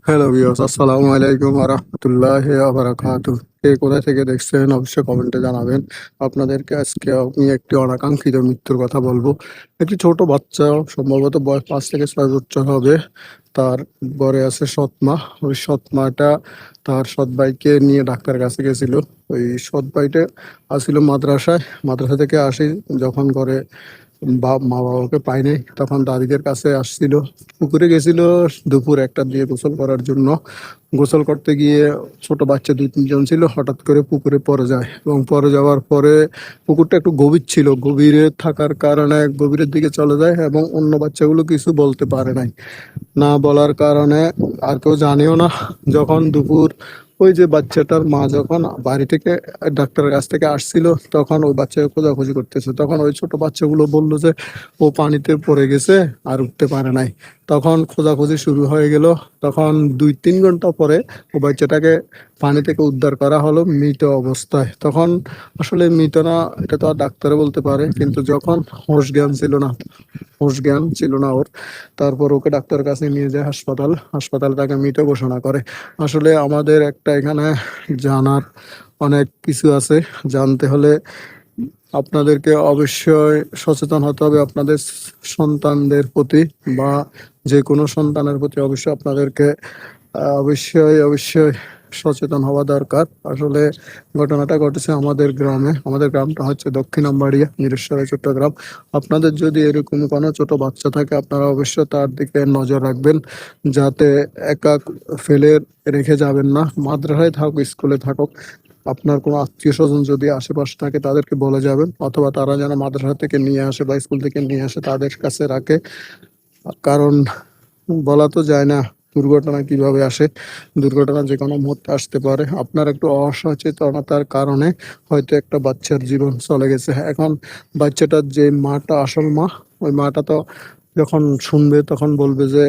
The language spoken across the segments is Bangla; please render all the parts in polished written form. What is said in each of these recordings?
হ্যালো ভিউয়ার্স, আসসালামু আলাইকুম ওয়া রাহমাতুল্লাহি ওয়া বারাকাতুহু। কে কোথা থেকে দেখছেন অবশ্যই কমেন্টে জানাবেন। আপনাদেরকে আজকে আমি একটি অনাকাঙ্ক্ষিত মৃত্যুর কথা বলবো। একটি ছোট বাচ্চা, সম্ভবত বয়স 5 থেকে 6 বছর হবে। তার ঘরে আছে সৎ মা। ওই সৎ মাটা তার সৎ ভাইকে নিয়ে ডাক্তারের কাছে গেছিল। ওই সৎ ভাইটা আসছিল মাদ্রাসায়। মাদ্রাসা থেকে আসি, যখন ঘরে মা বাবাকে পাই নাই, তখন দাদিদের কাছে আসছিল। পুকুরে গেছিল দুপুর 1টা দিয়ে গোসল করার জন্য। গোসল করতে গিয়ে ছোট বাচ্চা 2-3 জন ছিল, হঠাৎ করে পুকুরে পড়ে যায় এবং পড়ে যাওয়ার পরে পুকুরটা একটু গভীর ছিল, গভীরে থাকার কারণে গভীরের দিকে চলে যায় এবং অন্য বাচ্চাগুলো কিছু বলতে পারে নাই। না বলার কারণে আর কেউ জানেও না। যখন দুপুর, ওই যে বাচ্চাটার মা যখন বাড়ি থেকে ডাক্তারের কাছ থেকে আসছিল, তখন ওই বাচ্চাকে খোঁজাখুঁজি করতেছে। তখন ওই ছোট বাচ্চাগুলো বললো যে ও পানিতে পড়ে গেছে আর উঠতে পারে নাই। তখন খোঁজাখুঁজি শুরু হয়ে গেল। তখন 2-3 ঘন্টা পরে ও বাচ্চাটাকে পানি থেকে উদ্ধার করা হলো মৃত অবস্থায়। তখন আসলে মৃত না, এটা তো আর ডাক্তারে বলতে পারে, কিন্তু যখন হোশ জ্ঞান ছিল না ওর। তারপর ওকে ডাক্তারের কাছে নিয়ে যায় হাসপাতাল তাকে মৃত ঘোষণা করে। আসলে আমাদের একটা এখানে জানার অনেক কিছু আছে। জানতে হলে আপনাদেরকে অবশ্যই সচেতন হতে হবে আপনাদের সন্তানদের প্রতি, বা যে কোনো সন্তানের প্রতি অবশ্যই আপনাদেরকে অবশ্যই সচেতন হওয়া দরকার। আসলে ঘটনাটা ঘটেছে আমাদের গ্রামে। আমাদের গ্রামটা হচ্ছে দক্ষিণ আমবাড়িয়া, মিরেশ্বরে, চট্টগ্রাম। আপনাদের যদি এরকম কোনো ছোট বাচ্চা থাকে, আপনারা অবশ্যই তার দিকে নজর রাখবেন, যাতে একা ফেলে রেখে যাবেন না। মাদ্রাসায় থাকুক, স্কুলে থাকুক, আপনার কোনো আত্মীয় স্বজন যদি আশেপাশে থাকে তাদেরকে বলে যাবেন, অথবা তারা যেন মাদ্রাসা থেকে নিয়ে আসে বা স্কুল থেকে নিয়ে আসে তাদের কাছে রাখে। কারণ বলা তো যায় না দুর্ঘটনা কিভাবে আসে। দুর্ঘটনা যে কোনো মুহূর্তে আসতে পারে। আপনার একটু অসচেতনতার কারণে হয়তো একটা বাচ্চার জীবন চলে গেছে। এখন বাচ্চাটার যে মাটা, আসল মা, ওই মাটা তো যখন শুনবে তখন বলবে যে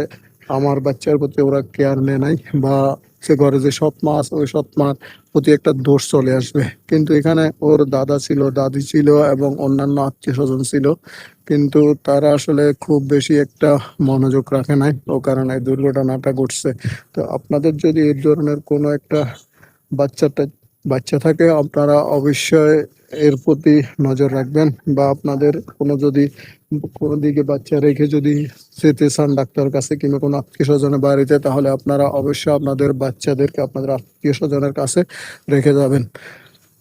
আমার বাচ্চার প্রতি ওরা কেয়ার নেয় নাই, বা সে ঘরে যে সৎ মা আছে ওই সৎ মার প্রতি একটা দোষ চলে আসবে। কিন্তু এখানে ওর দাদা ছিল, দাদি ছিল এবং অন্যান্য আত্মীয় স্বজন ছিল, কিন্তু তারা আসলে খুব বেশি একটা মনোযোগ রাখে নাই, ও কারণে এই দুর্ঘটনাটা ঘটছে। তো আপনাদের যদি এই ধরনের কোনো একটা বাচ্চাটা বাচ্চা থাকে, আপনারা অবশ্যই এর প্রতি নজর রাখবেন। বা আপনাদের যদি কোনো দিকে বাচ্চা রেখে যদি যেতে চান ডাক্তারের কাছে কিংবা কোনো আত্মীয় স্বজনের বাড়িতে, তাহলে আপনারা অবশ্যই আপনাদের বাচ্চাদেরকে আপনাদের আত্মীয় স্বজনের কাছে রেখে যাবেন।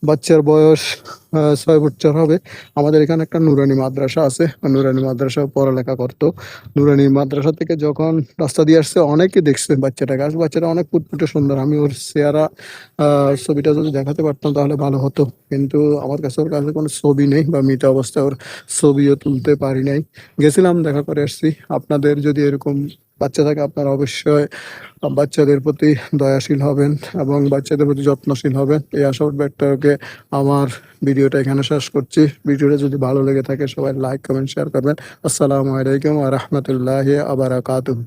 বাচ্চার বয়স 6 বছর হবে। আমাদের এখানে একটা নুরানি মাদ্রাসা আছে, নুরানি মাদ্রাসায় পড়ালেখা করতো। নুরানি মাদ্রাসা থেকে যখন রাস্তা দিয়ে আসছে, অনেকে দেখছে বাচ্চাটাকে। আসলে বাচ্চাটা অনেক ফুটফুটে সুন্দর। আমি ওর চেহারা ছবিটা যদি দেখাতে পারতাম তাহলে ভালো হতো, কিন্তু আমার কাছে ওর কাছে কোনো ছবি নেই, বা মৃত অবস্থায় ওর ছবিও তুলতে পারি নাই। গেছিলাম, দেখা করে আসছি। আপনাদের যদি এরকম বাচ্চা থাকে, আপনারা অবশ্যই বাচ্চাদের প্রতি দয়াশীল হবেন এবং বাচ্চাদের প্রতি যত্নশীল হবেন। এই আশা ব্যক্তকে আমার ভিডিওটা এখানে শেষ করছি। ভিডিওটা যদি ভালো লেগে থাকে সবাই লাইক, কমেন্ট, শেয়ার করবেন। আসসালামু আলাইকুম ওয়া রাহমাতুল্লাহি ওয়া বারাকাতুহু।